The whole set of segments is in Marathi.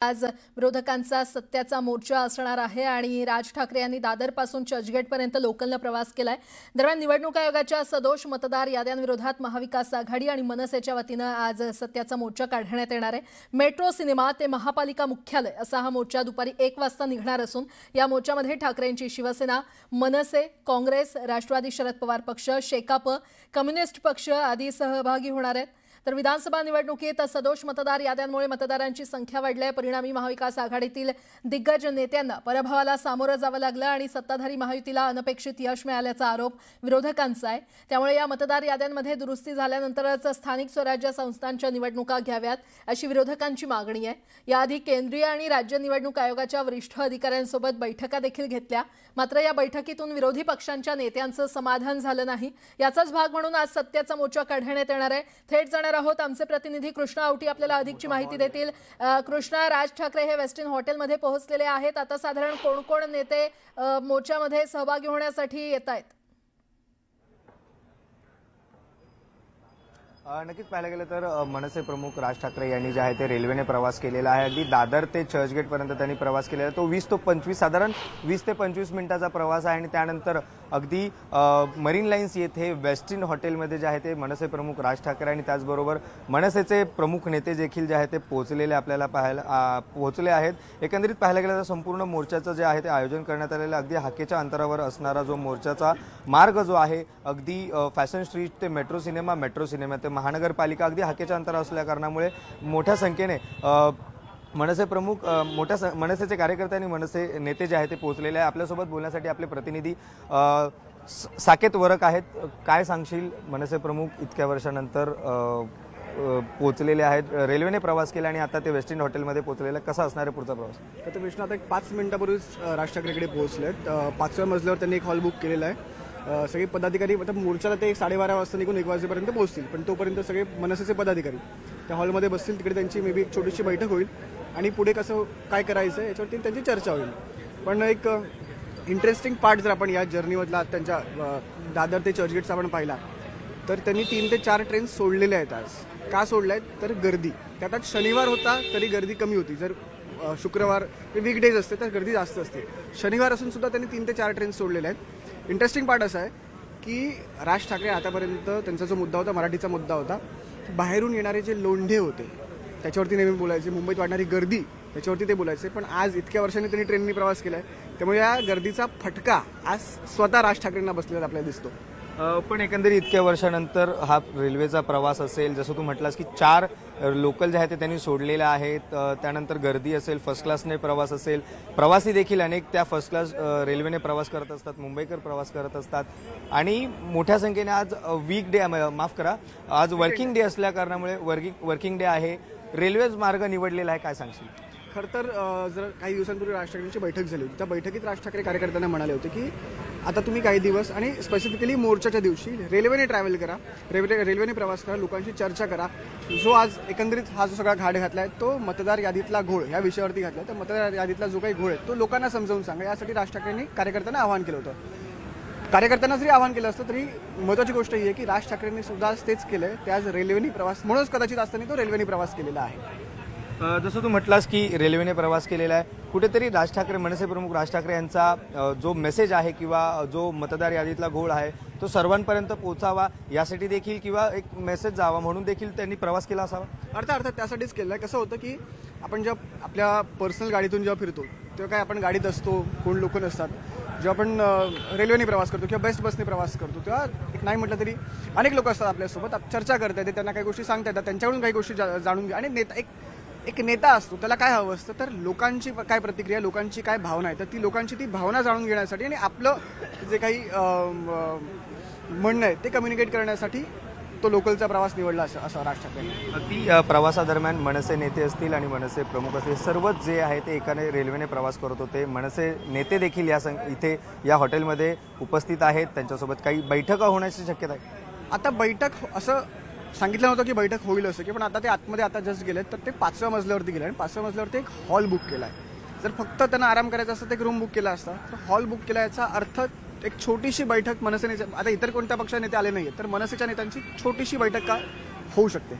आज विरोधकांचा सत्याचा मोर्चा असणार आहे आणि राज ठाकरे यांनी दादरपासून चर्चगेटपर्यंत लोकलने प्रवास केलाय। दरम्यान निवडणूक आयोगाच्या सदोष मतदार याद्यांविरोधात महाविकास आघाडी आणि मनसेच्या वतीने आज सत्याचा मोर्चा काढण्यात येणार आहे। मेट्रो सिनेमा ते महापालिका मुख्यालय असा हा मोर्चा दुपारी 1 वाजता निघणार असून या मोर्चामध्ये ठाकरेंची शिवसेना, मनसे, काँग्रेस, राष्ट्रवादी शरद पवार पक्ष, शेकाप, कम्युनिस्ट पक्ष आदी सहभागी होणार आहेत। तर विधानसभा निवडणुकीत सदोष मतदार याद्यांमुळे मतदारांची संख्या वाढली आहे। परिणामी महाविकास आघाडीतील दिग्गज नेत्यांना पराभवाला सामोरं जावं लागलं आणि सत्ताधारी महायुतीला अनपेक्षित यश मिळाल्याचा आरोप विरोधकांचा आहे। त्यामुळे या मतदार याद्यांमध्ये दुरुस्ती झाल्यानंतरच स्थानिक स्वराज्य संस्थांच्या निवडणुका घ्याव्यात अशी विरोधकांची मागणी आहे। याआधी केंद्रीय आणि राज्य निवडणूक आयोगाच्या वरिष्ठ अधिकाऱ्यांसोबत बैठका देखील घेतल्या, मात्र या बैठकीतून विरोधी पक्षांच्या नेत्यांचं समाधान झालं नाही। याचाच भाग म्हणून आज सत्याचा मोर्चा काढण्यात येणार आहे। थेट जाणार आहोत आमचे प्रतिनिधी कृष्णा आवटी आपल्याला अधिकची माहिती देतील। कृष्णा, राज ठाकरे हे वेस्टिन हॉटेलमध्ये पोहोचलेले आहेत। आता साधारण कोण कोण नेते मोर्चामध्ये सहभागी होण्यासाठी येत आहेत? नक्कीच पाहायला गेलं तर मनसे प्रमुख राज ठाकरे यांनी जे आहे ते रेल्वेने प्रवास केलेला आहे। अगदी दादर ते चर्चगेटपर्यंत त्यांनी प्रवास केलेला तो 20 ते 25 साधारण 20 ते 25 मिनिटाचा प्रवास आहे आणि त्यानंतर अगदी मरीन लाईन्स येथे वेस्टिन हॉटेलमध्ये जे आहे ते मनसे प्रमुख राज ठाकरे आणि त्याचबरोबर मनसेचे प्रमुख नेते देखील जे आहे ते पोहोचलेले आपल्याला पोहोचले आहेत। एकंदरीत पाहायला गेलं तर संपूर्ण मोर्चाचं जे आहे ते आयोजन करण्यात आलेलं अगदी हाकेच्या अंतरावर असणारा जो मोर्चाचा मार्ग जो आहे अगदी फॅशन स्ट्रीट ते मेट्रो सिनेमा ते महानगरपालिका अगदी हाकेच्या अंतरावर असल्या कारणामुळे मोठ्या संख्येने मनसे प्रमुख मनसेचे कार्यकर्ते आणि मनसे नेते जे आहेत ते पोहोचलेले आहे। आपल्यासोबत बोलण्यासाठी आपले प्रतिनिधी साकेत वरक आहेत। काय सांगशील, मनसे प्रमुख इतक्या वर्षानंतर पोहोचलेले आहेत, रेल्वेने प्रवास केला आणि आता ते वेस्टिन हॉटेलमध्ये पोहोचलेले, कसा असणार आहे पुढचा प्रवास? तर विष्णू, आता एक 5 मिनिटापूर्वीच राज ठाकरेकडे पोहोचलेत। 5व्या मजल्यावर त्यांनी एक हॉल बुक केलेला आहे। सगळे पदाधिकारी आता मोर्चाला ते 12:30 वाजता निघून 1 वाजेपर्यंत पोहोचतील, पण तोपर्यंत सगळे मनसेचे पदाधिकारी त्या हॉलमध्ये बसतील। तिकडे त्यांची मे बी एक छोटीशी बैठक होईल आणि पुढे कसं काय करायचं याच्यावरती त्यांची चर्चा होईल। पण एक इंटरेस्टिंग पार्ट जर आपण या जर्नीमधला त्यांच्या दादर ते चर्चगेटचा आपण पाहिला तर त्यांनी 3 ते 4 ट्रेन सोडलेल्या आहेत। आज का सोडल्या आहेत तर गर्दी, त्यात आज शनिवार होता तरी गर्दी कमी होती। जर शुक्रवार वीकडेज असते तर गर्दी जास्त असते। शनिवार असून सुद्धा त्यांनी 3 ते 4 ट्रेन सोडलेल्या आहेत। इंटरेस्टिंग पार्ट असा आहे की राज ठाकरे आतापर्यंत त्यांचा जो मुद्दा होता, मराठीचा मुद्दा होता, बाहेरून येणारे जे लोंढे होते त्याच्यावरती नेहमी बोलायचे, मुंबईत वाढणारी गर्दी त्याच्यावरती ते बोलायचे। पण आज इतक्या वर्षांनी त्यांनी ट्रेननी प्रवास केला आहे, त्यामुळे या गर्दीचा फटका आज स्वतः राज ठाकरेंना बसलेला आपल्याला दिसतो। पण एकंदरीत इतक्या वर्षानंतर हा रेल्वेचा प्रवास असेल, जसं तू म्हटलास की 4 लोकल जे आहे ते त्यांनी सोडलेले आहेत, त्यानंतर गर्दी असेल, फर्स्ट क्लासने प्रवास असेल, प्रवासी देखील अनेक त्या फर्स्ट क्लास रेल्वेने प्रवास करत असतात, मुंबईकर प्रवास करत असतात आणि मोठ्या संख्येने आज आज वर्किंग डे असल्या कारणामुळे वर्किंग डे आहे, रेल्वेच मार्ग निवडलेला आहे, काय सांगशील? खरं तर जर काही दिवसांपूर्वी राज ठाकरेंची बैठक झाली होती, त्या बैठकीत राज ठाकरे कार्यकर्त्यांना म्हणाले होते की आता तुम्ही काही दिवस आणि स्पेसिफिकली मोर्चाच्या दिवशी रेल्वेने ट्रॅव्हल करा, रेल्वेने प्रवास करा, लोकांशी चर्चा करा। जो आज एकंदरीत हा जो सगळा घाट घातला आहे तो मतदार यादीतला घोळ या विषयावरती घातला आहे। तर मतदार यादीतला जो काही घोळ आहे तो लोकांना समजावून सांगा, यासाठी राज ठाकरेंनी कार्यकर्त्यांना आवाहन केलं होतं। कार्यकर्त्यांना जरी आवाहन केलं असतं तरी महत्त्वाची गोष्ट ही आहे की राज ठाकरेंनी सुद्धा तेच केलंय, ते आज रेल्वेने प्रवास, म्हणूनच कदाचित असताना तो रेल्वेने प्रवास केलेला आहे। जसं तू म्हटलास की रेल्वेने प्रवास केलेला आहे, कुठेतरी राज ठाकरे, मनसे प्रमुख राज ठाकरे यांचा जो मेसेज आहे किंवा जो मतदार यादीतला घोळ आहे तो सर्वांपर्यंत पोहोचावा यासाठी देखील किंवा एक मेसेज जावा म्हणून देखील त्यांनी प्रवास केला असावा। अर्थात त्यासाठीच केलं आहे। कसं होतं की आपण जेव्हा आपल्या पर्सनल गाडीतून जेव्हा फिरतो तेव्हा काय आपण गाडीत असतो, कोण लोक नसतात। जेव्हा आपण रेल्वेने प्रवास करतो किंवा बेस्ट बसने प्रवास करतो तेव्हा एक नाही म्हटलं तरी अनेक लोक असतात आपल्यासोबत, चर्चा करता येते, त्यांना काही गोष्टी सांगता येतात, त्यांच्याकडून काही गोष्टी जाणून घ्या। आणि एक नेता असतो, त्याला काय हवं असतं तर लोकांची काय प्रतिक्रिया, लोकांची काय भावना आहे, तर ती लोकांची ती भावना जाणून घेण्यासाठी आणि आपलं जे काही म्हणणं आहे ते कम्युनिकेट करण्यासाठी तो लोकलचा प्रवास निवडला असं राज ठाकरे। अगदी प्रवासादरम्यान मनसे नेते असतील आणि मनसे प्रमुख असतील, सर्वच जे आहे ते एकाने रेल्वेने प्रवास करत होते। मनसे नेते देखील इथे या हॉटेलमध्ये उपस्थित आहेत, त्यांच्यासोबत काही बैठका होण्याची शक्यता आहे। आता बैठक असं सांगितलं नव्हतं की बैठक होईल असं की, पण आता ते आतमध्ये आता जस्ट गेलेत तर ते 5व्या मजल्यावरती गेले आणि 5व्या मजल्यावरती एक हॉल बुक केला आहे। जर फक्त त्यांना आराम करायचा असतं तर एक रूम बुक केला असता, तर हॉल बुक केला याचा अर्थ एक छोटीशी बैठक मनसेने, आता इतर कोणत्या पक्षाचे नेते आले नाहीत तर मनसेच्या नेत्यांची छोटीशी बैठक का होऊ शकते।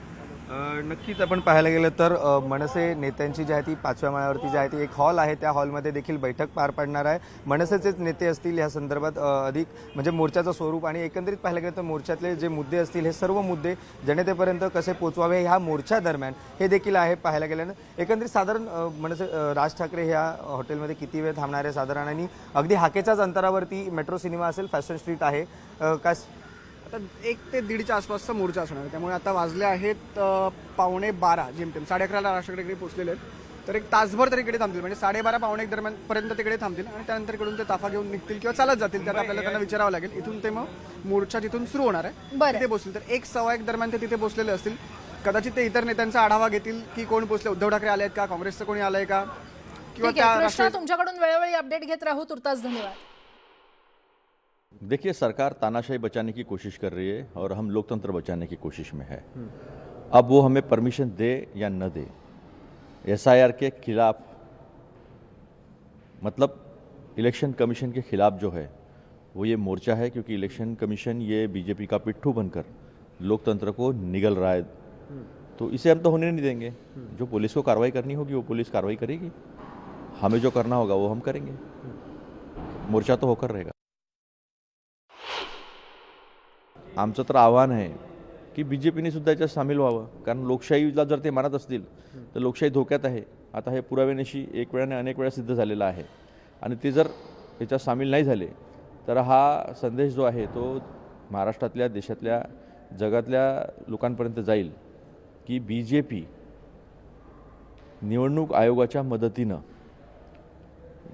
नक्कीच आपण पाहायला गेलं तर मनसे नेत्यांची जी आहे ती 5व्या माळ्यावरती जी आहे ती एक हॉल आहे, त्या हॉलमध्ये देखील बैठक पार पडणार आहे. मनसेचेच नेते असतील या संदर्भात अधिक म्हणजे मोर्चाचं स्वरूप आणि एकंदरीत पाहायला गेलं तर मोर्चातले जे मुद्दे असतील हे सर्व मुद्दे जनतेपर्यंत कसे पोचवावे ह्या मोर्चा दरम्यान हे देखील आहे पाहायला गेल्यानं. एकंदरीत साधारण मनसे राज ठाकरे ह्या हॉटेलमध्ये किती वेळ थांबणार आहे साधारण, आणि अगदी हाकेच्याच अंतरावरती मेट्रो सिनेमा असेल, फॅशन स्ट्रीट आहे, काय आता 1 ते 1:30च्या आसपासचा मोर्चा असणार आहे. त्यामुळे आता वाजले आहेत 11:15 जेमतेम 11:30ला राष्ट्रकडे पोहोचलेले आहेत. तर एक तासभर तरी इकडे थांबतील, म्हणजे 12:30 पावणे 1 दरम्यान पर्यंत तिकडे थांबतील आणि त्यानंतर इकडून ते ताफा घेऊन निघतील किंवा चालत जातील. त्यात आपल्याला त्यांना विचारावं लागेल. इथून ते मग मोर्चा जिथून सुरू होणार आहे तिथे पोहोचतील. तर 1:15 दरम्यान ते तिथे पोहोचलेले असतील. कदाचित ते इतर नेत्यांचा आढावा घेतील की कोण पोहोचले, उद्धव ठाकरे आले आहेत का, काँग्रेसचं कोणी आलंय का, किंवा कृष्णा तुमच्याकडून वेळोवेळी अपडेट घेत राहू. तुर्तास धन्यवाद. देखिए, सरकार तानाशाही बचाने की कोशिश कर रही है और हम लोकतंत्र बचाने की कोशिश में है. अब वो हमें परमिशन दे या न दे, SIR के खिलाफ मतलब इलेक्शन कमीशन के खिलाफ जो है वो ये मोर्चा है, क्योंकि इलेक्शन कमीशन ये बीजेपी का पिट्ठू बनकर लोकतंत्र को निगल रहा है. तो इसे हम तो होने नहीं देंगे. जो पुलिस को कार्रवाई करनी होगी वो पुलिस कार्रवाई करेगी, हमें जो करना होगा वो हम करेंगे. मोर्चा तो होकर रहेगा. आमचं तर आव्हान आहे की BJPने सुद्धा याच्यात सामील व्हावं, कारण लोकशाहीला जर ते मानत असतील तर लोकशाही धोक्यात आहे. आता हे पुराव्यानिशी एक वेळाने अनेक वेळा सिद्ध झालेलं आहे आणि ते जर याच्यात सामील नाही झाले तर हा संदेश जो आहे तो महाराष्ट्रातल्या, देशातल्या, जगातल्या लोकांपर्यंत जाईल की BJP निवडणूक आयोगाच्या मदतीनं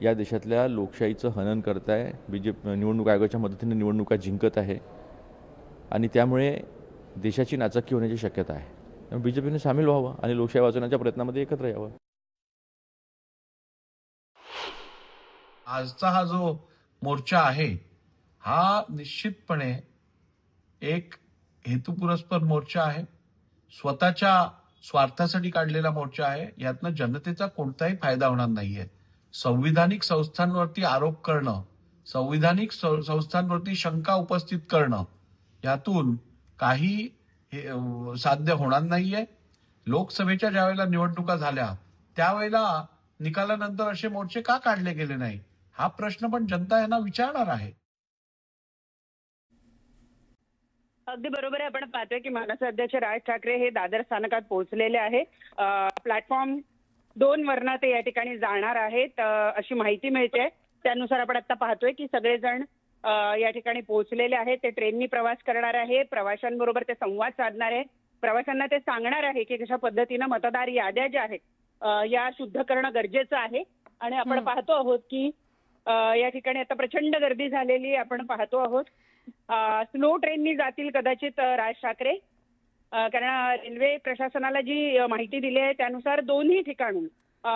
या देशातल्या लोकशाहीचं हनन करत आहे. निवडणूक आयोगाच्या मदतीनं निवडणुका जिंकत आहे आणि त्यामुळे देशाची नाचक्की होण्याची शक्यता आहे. त्यामुळे BJPने सामील व्हावं आणि लोकशाही वाचवण्याच्या प्रयत्नामध्ये एकत्र यावं. आजचा हा जो मोर्चा आहे हा निश्चितपणे एक हेतुपुरस्पर मोर्चा आहे. स्वतःच्या स्वार्थासाठी काढलेला मोर्चा आहे. यातनं जनतेचा कोणताही फायदा होणार नाहीये. संविधानिक संस्थांवरती आरोप करणं, संविधानिक संस्थांवरती शंका उपस्थित करणं, यातून काही साध्य होणार नाहीये. लोकसभेच्या ज्या वेळेला निवडणुका झाल्या त्यावेळेला निकालानंतर असे मोर्चे का काढले गेले नाही, हा प्रश्न पण जनता यांना विचारणार आहे. अगदी बरोबर आहे. आपण पाहतोय की मनसे अध्यक्ष राज ठाकरे हे दादर स्थानकात पोहोचलेले आहे. प्लॅटफॉर्म 2 वरनं ते या ठिकाणी जाणार आहेत अशी माहिती मिळते. त्यानुसार आपण आता पाहतोय की सगळेजण या ठिकाणी पोहोचलेले आहेत. ते ट्रेननी प्रवास करणार आहे. प्रवाशांबरोबर ते संवाद साधणार आहे. प्रवाशांना ते सांगणार आहे की कशा पद्धतीनं मतदार याद्या ज्या आहेत या शुद्ध करणं गरजेचं आहे. आणि आपण पाहतो आहोत की या ठिकाणी आता प्रचंड गर्दी झालेली आपण पाहतो आहोत. स्लो ट्रेननी जातील कदाचित राज ठाकरे, कारण रेल्वे प्रशासनाला जी माहिती दिली आहे त्यानुसार दोन्ही ठिकाणून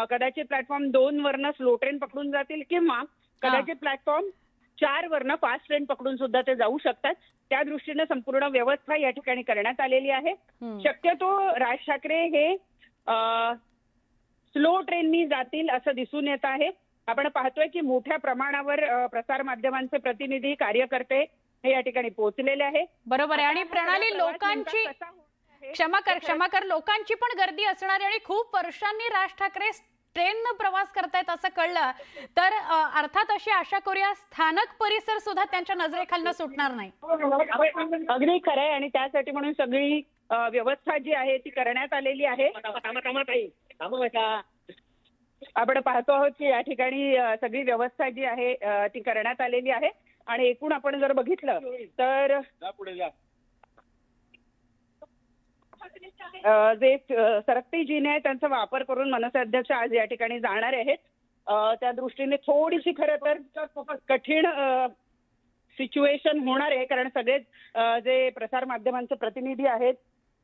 कदाचित प्लॅटफॉर्म 2 वरनं स्लो ट्रेन पकडून जातील किंवा कदाचित प्लॅटफॉर्म 4 वरनं फास्ट ट्रेन पकडून सुद्धा ते जाऊ शकतात. त्या दृष्टीनं संपूर्ण व्यवस्था या ठिकाणी करण्यात आलेली आहे. शक्यतो राज ठाकरे हे स्लो ट्रेननी जातील असं दिसून येत आहे. आपण पाहतोय की मोठ्या प्रमाणावर प्रसार माध्यमांचे प्रतिनिधी, कार्यकर्ते हे या ठिकाणी पोहोचलेले आहे. बरोबर आहे. आणि प्रणाली लोकांची क्षमा कर लोकांची पण गर्दी असणार आहे आणि खूप वर्षांनी राज ठाकरे ट्रेननं प्रवास करतायत असं कळलं तर अर्थात अशी आशा करूया स्थानक परिसर सुद्धा त्यांच्या नजरेखालनं सुटणार नाही. अगदी खरं आहे. आणि त्यासाठी म्हणून सगळी व्यवस्था जी आहे ती करण्यात आलेली आहे. आपण पाहतो आहोत की या ठिकाणी सगळी व्यवस्था जी आहे ती करण्यात आलेली आहे. आणि एकूण आपण जर बघितलं तर जे सरकती जिने आहेत त्यांचा वापर करून मनसे अध्यक्ष आज या ठिकाणी जाणार आहेत. त्या दृष्टीने थोडीशी खरं तर कठीण सिच्युएशन होणार आहे, कारण सगळेच जे प्रसार माध्यमांचे प्रतिनिधी आहेत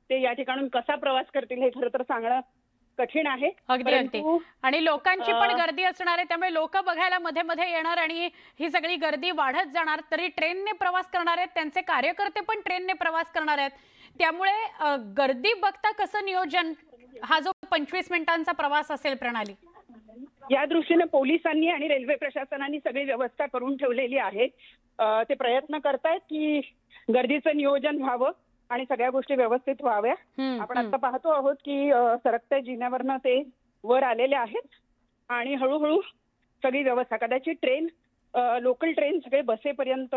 ते या ठिकाणून कसा प्रवास करतील हे खरं तर सांगणं कठीण आहे. अगदी. आणि लोकांची पण गर्दी असणार आहे त्यामुळे लोक बघायला मध्ये मध्ये येणार आणि ही सगळी गर्दी वाढत जाणार. तरी ट्रेनने प्रवास करणार आहेत, त्यांचे कार्यकर्ते पण ट्रेनने प्रवास करणार आहेत. त्यामुळे गर्दी बघता कसं नियोजन, हा जो 25 मिनिटांचा प्रवास असेल प्रणाली, या दृष्टीने पोलिसांनी आणि रेल्वे प्रशासनाने सगळी व्यवस्था करून ठेवलेली आहे. ते प्रयत्न करतायत की गर्दीचं नियोजन व्हावं आणि सगळ्या गोष्टी व्यवस्थित व्हाव्या. आपण आता पाहतो आहोत की सरकत्या जिन्यावरनं ते वर आलेले आहेत आणि हळूहळू सगळी व्यवस्था, कदाचित ट्रेन लोकल ट्रेन सगळे बसेपर्यंत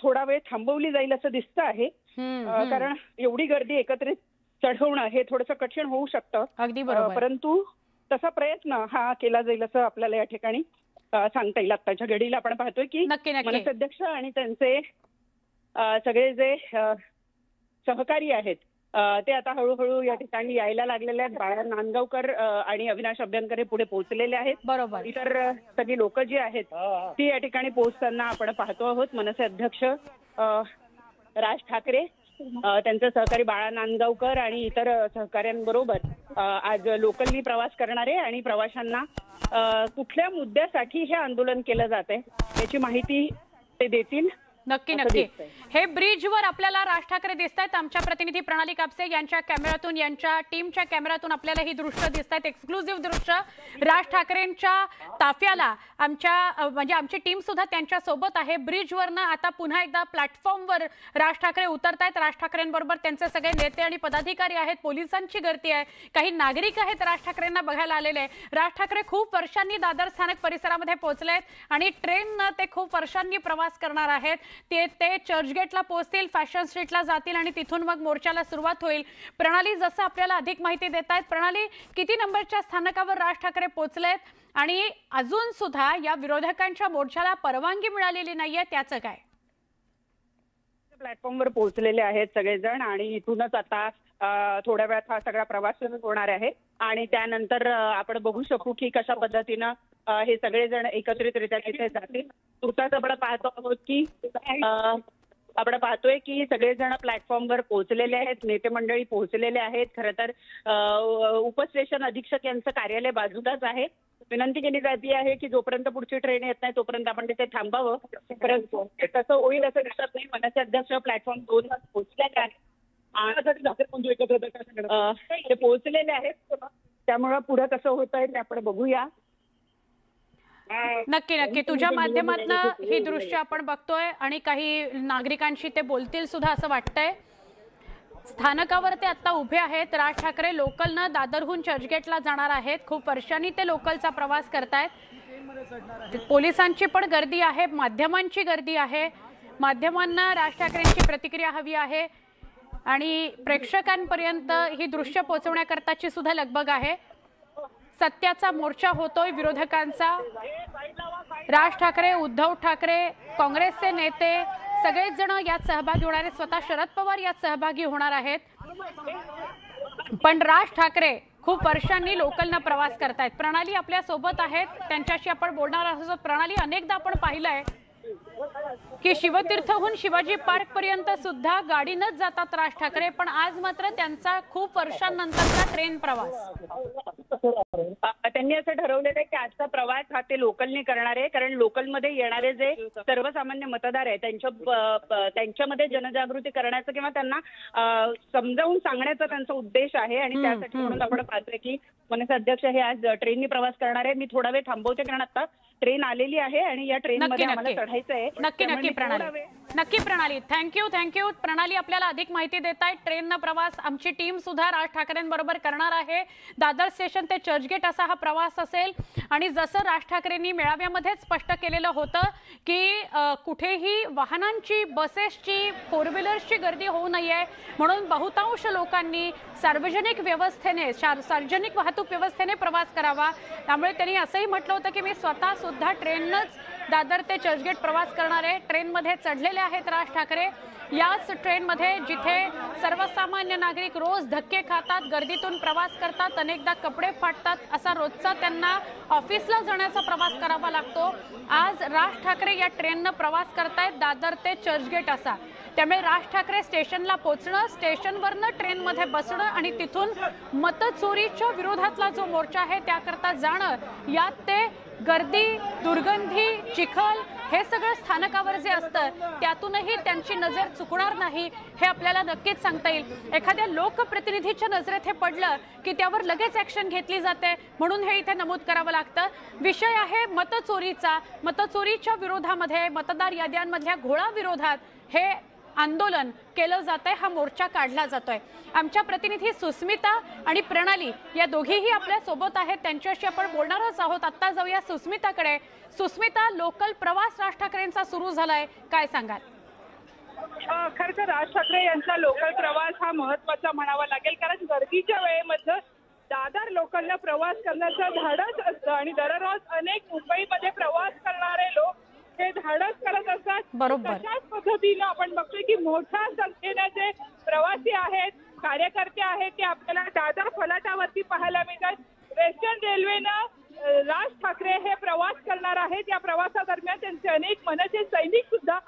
थोडा वेळ थांबवली जाईल असं दिसतं आहे. कारण एवढी गर्दी एकत्रित चढवणं हे थोडंसं कठीण होऊ शकतं. अगदी बरोबर. परंतु तसा प्रयत्न हा केला जाईल असं आपल्याला या ठिकाणी सांगता येईल. आत्ताच्या घडीला आपण पाहतोय की मनसे अध्यक्ष आणि त्यांचे सगळे जे सहकारी आहेत ते आता हळूहळू या ठिकाणी यायला लागलेले आहेत. बाळा नांदगावकर आणि अविनाश अभ्यंकर हे पुढे पोहोचलेले आहेत. बरोबर. इतर सगळी लोक जी आहेत ती या ठिकाणी पोहोचताना आपण पाहतो आहोत. मनसे अध्यक्ष राज ठाकरे, त्यांचे सहकारी बाळा नांदगावकर आणि इतर सहकाऱ्यांबरोबर आज लोकलनी प्रवास करणारे आणि प्रवाशांना कुठल्या मुद्द्यासाठी हे आंदोलन केलं जात आहे याची माहिती ते देतील. नक्की नक्की. हे ब्रिजवर आपल्याला राज ठाकरे दिसत आहेत. आमच्या प्रतिनिधी प्रणाली कापसे यांच्या कॅमेऱ्यातून, यांच्या टीमच्या कॅमेऱ्यातून आपल्याला ही दृश्य दिसत आहेत. एक्सक्लुझिव्ह दृश्य. राज ठाकरेंच्या ताफ्याला आमची टीम सुद्धा त्यांच्या सोबत आहे. ब्रिजवरनं आता पुन्हा एकदा प्लॅटफॉर्मवर राज ठाकरे उतरत आहेत. राज ठाकरेंबरोबर त्यांचे सगळे नेते आणि पदाधिकारी आहेत. पोलिसांची गर्दी आहे. काही नागरिक आहेत राज ठाकरेंना बघायला आलेले. राज ठाकरे खूप वर्षांनी दादर स्थानक परिसरामध्ये पोहोचले आहेत आणि ट्रेननं ते खूप वर्षांनी प्रवास करणार आहेत. ते चर्चगेटला पोहोचतील, फॅशन स्ट्रीटला जातील आणि तिथून मग मोर्चाला सुरुवात होईल. प्रणाली, जसं आपल्याला अधिक माहिती देत आहेत, प्रणाली, किती नंबरच्या स्थानकावर राज ठाकरे पोहोचलेत आणि अजून सुद्धा या विरोधकांच्या मोर्चाला परवानगी मिळालेली नाहीये, त्याचं काय? प्लॅटफॉर्मवर पोहोचलेले आहेत सगळेजण आणि इथूनच आता थोड्या वेळात हा सगळा प्रवास सुरू होणार आहे आणि त्यानंतर आपण बघू शकू की कशा पद्धतीनं हे सगळेजण एकत्रितरित्या तिथे जातील. तुर्तास आपण पाहतोय की सगळेजण प्लॅटफॉर्मवर पोहोचलेले आहेत. नेते मंडळी पोहोचलेले आहेत. खरं तर उपस्टेशन अधीक्षक यांचं कार्यालय बाजूलाच आहे. विनंती केली जाते आहे की जोपर्यंत पुढची ट्रेन येत नाही तोपर्यंत आपण तिथे थांबावं. परंतु तसं होईल असं दिसत नाही. मनसे अध्यक्ष प्लॅटफॉर्म 2 वर पोहोचलेले आहेत. ते पोहोचलेले आहेत. त्यामुळं पुढे कसं होत आहे ते आपण बघूया. नक्की नक्की. तुझ्या माध्यमातून ही दृश्य आपण बघतोय आणि काही नागरिकांशी ते बोलतील सुद्धा असं वाटतंय. स्थानकावर ते आता उभे आहेत. राज ठाकरे लोकलनं दादरहून चर्चगेटला जाणार आहेत. खूप वर्षांनी ते लोकलचा प्रवास करतायत. पोलिसांची पण गर्दी आहे, माध्यमांची गर्दी आहे. माध्यमांना राज ठाकरेंची प्रतिक्रिया हवी आहे आणि प्रेक्षकांपर्यंत ही दृश्य पोहोचवण्याकरताची सुद्धा लगबग आहे. सत्याचा मोर्चा होतोय विरोधकांचा. राज ठाकरे, उद्धव ठाकरे, काँग्रेसचे नेते सगळेच जण यात सहभागी होणार आहेत. स्वतः शरद पवार यात सहभागी होणार आहेत. पण राज ठाकरे खूप वर्षांनी लोकलनं प्रवास करतायत. प्रणाली आपल्या सोबत आहेत, त्यांच्याशी आपण बोलणार आहोत. प्रणाली, अनेकदा आपण पाहिलंय की शिवतीर्थहून शिवाजी पार्क पर्यंत सुद्धा गाडीनच जातात राज ठाकरे, पण आज मात्र त्यांचा खूप वर्षांनंतरचा ट्रेन प्रवास. त्यांनी असं ठरवलेलं आहे की आजचा प्रवास हा ते लोकलने करणार आहे. कारण लोकलमध्ये येणारे जे सर्वसामान्य मतदार आहेत त्यांच्यामध्ये जनजागृती करण्याचं किंवा त्यांना समजावून सांगण्याचा त्यांचा उद्देश आहे आणि त्यासाठी म्हणून आपण पाहतोय की मनसे अध्यक्ष हे आज ट्रेननी प्रवास करणार आहे. मी थोडा वेळ थांबवते कारण आता ट्रेन आलेली आहे आणि या ट्रेनमध्ये आम्हाला चढायचं आहे. नक्की प्रणाली, थँक्यू. प्रणाली आपल्याला अधिक माहिती देत आहे. ट्रेननं प्रवास आमची टीम सुद्धा राज ठाकरेंबरोबर करणार आहे. दादर स्टेशन ते चर्चगेट असा हा प्रवास असेल आणि जसं राज ठाकरेंनी मेळाव्यामध्ये स्पष्ट केलेलं होतं की कुठेही वाहनांची, बसेसची, फोर व्हीलर्सची गर्दी होऊ नये म्हणून बहुतांश लोकांनी सार्वजनिक वाहतूक व्यवस्थेने प्रवास करावा. त्यामुळे त्यांनी असंही म्हटलं होतं की मी स्वतः सुद्धा ट्रेननंच दादर ते चर्चगेट प्रवास करणार आहे. ट्रेनमध्ये चढलेले आहेत राज ठाकरे. याच ट्रेनमध्ये जिथे सर्वसामान्य नागरिक रोज धक्के खातात, गर्दीतून प्रवास करतात, अनेकदा कपडे फाटतात, असा रोजचा त्यांना ऑफिसला जाण्याचा प्रवास करावा लागतो. आज राज ठाकरे या ट्रेननं प्रवास करतायत दादर ते चर्चगेट असा. त्यामुळे राज ठाकरे स्टेशनला पोहोचणं, स्टेशनवरनं ट्रेनमध्ये बसणं आणि तिथून मतचोरीच्या विरोधातला जो मोर्चा आहे त्याकरता जाणं, यात ते गर्दी, दुर्गंधी, चिखल हे सगळं स्थानकावर जे असतं त्यातूनही त्यांची नजर चुकणार नाही हे आपल्याला नक्कीच सांगता येईल. एखाद्या लोकप्रतिनिधीच्या नजरेत हे पडलं की त्यावर लगेच ऍक्शन घेतली जाते म्हणून हे इथे नमूद करावं लागतं. विषय आहे मतचोरीचा. मतचोरीच्या विरोधामध्ये, मतदार याद्यांमधल्या घोळा विरोधात हे आंदोलन केलं जातंय, हा मोर्चा काढला जातोय। आमच्या प्रतिनिधी सुस्मिता आणि प्रणाली या दोघीही आपल्या सोबत आहेत, त्यांच्याशी आपण बोलणारच आहोत। आता जाऊया सुस्मिताकडे। सुस्मिता, लोकल प्रवास राज ठाकरेंचा सुरू झालाय, काय सांगाल? खरं तर राज ठाकरे यांचा लोकल प्रवास हा महत्वाचा म्हणावा लागेल, कारण गर्दीच्या वेळेमध्ये दादर लोकलला प्रवास करण्याचं धाडस असतं आणि दररोज अनेक मुंबईमध्ये प्रवास करणारे लोक हे धाडस करत असतात। बरोबर, तशाच पद्धतीनं आपण बघतोय की मोठ्या संख्येने जे प्रवासी आहेत, कार्यकर्ते आहेत, ते आपल्याला दादर फलाटावरती पाहायला मिळतात। वेस्टर्न रेल्वेनं राज ठाकरे हे प्रवास करणार आहेत। या प्रवासादरम्यान त्यांचे अनेक मनसे सैनिक सुद्धा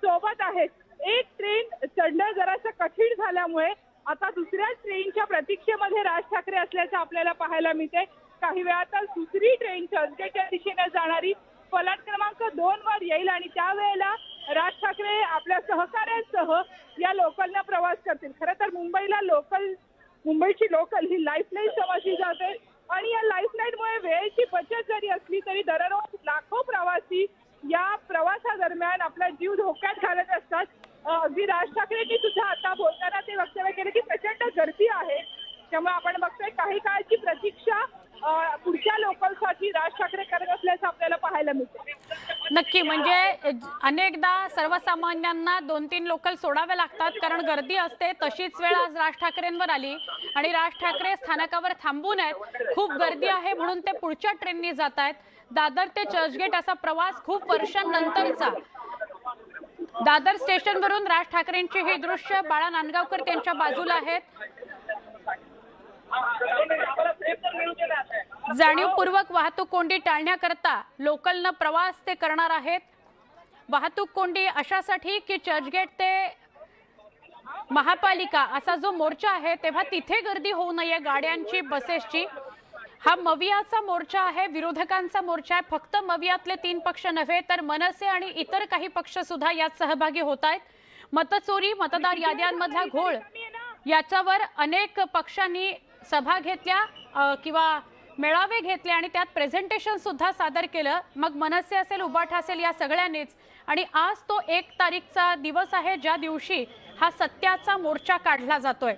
सोबत आहेत। एक ट्रेन चढणं जरासं कठीण झाल्यामुळे आता दुसऱ्या ट्रेनच्या प्रतीक्षेमध्ये राज ठाकरे असल्याचं आपल्याला पाहायला मिळते। काही वेळातच दुसरी ट्रेन चर्चगेटच्या दिशेने जाणारी फलाट क्रमांक 2 वर येईल आणि त्यावेळेला राज ठाकरे आपल्या सहकाऱ्यांसह या लोकलनं प्रवास करतील। खरं तर मुंबईची लोकल ही लाईफलाईन समजली जाते आणि या लाईफलाईनमुळे वेळेची बचत जरी असली तरी दररोज लाखो प्रवासी या प्रवासादरम्यान आपला जीव धोक्यात घालत असतात। अगदी राज ठाकरेंनी सुद्धा आता बोलताना ते वक्तव्य केले की प्रचंड गर्दी आहे, त्यामुळे आपण बघतोय काही काळाची प्रतीक्षा पुढच्या लोकलसाठी राज ठाकरे करत असल्याचं आपल्याला पाहायला मिळते। नक्की, म्हणजे अनेकदा सर्वसामान्यांना 2-3 लोकल सोडाव्या लागतात कारण गर्दी असते। तशीच वेळ आज राज ठाकरेंवर आली आणि राज ठाकरे स्थानकावर थांबून आहेत। खूप गर्दी आहे म्हणून ते पुढच्या ट्रेननी जात आहेत। दादर ते चर्चगेट असा प्रवास खूप वर्षांनंतरचा। दादर स्टेशनवरून राज ठाकरेंची हे दृश्य बाळा नांदगावकर त्यांच्या बाजूला आहेत। जाणीवपूर्वक वाहतूक कोंडी टाळण्याकरता लोकलनं प्रवास ते करणार आहेत। वाहतूक कोंडी अशासाठी की चर्चगेट ते महापालिका असा जो मोर्चा आहे तेव्हा तिथे गर्दी होऊ नये गाड्यांची, बसेसची। हा मवियाचा मोर्चा आहे, विरोधकांचा मोर्चा आहे। फक्त मवियातले 3 पक्ष नव्हे तर मनसे आणि इतर काही पक्ष सुद्धा यात सहभागी होत आहेत। मतचोरी, मतदार याद्यांमधला घोळ याच्यावर अनेक पक्षांनी सभा घेतल्या किंवा मेळावे घेतले आणि त्यात प्रेझेंटेशन सुद्धा सादर केलं। मग मनसे असेल, उबाठा असेल, या सगळ्यांनीच। आणि आज तो 1 तारीखचा दिवस आहे ज्या दिवशी हा सत्याचा मोर्चा काढला जातोय।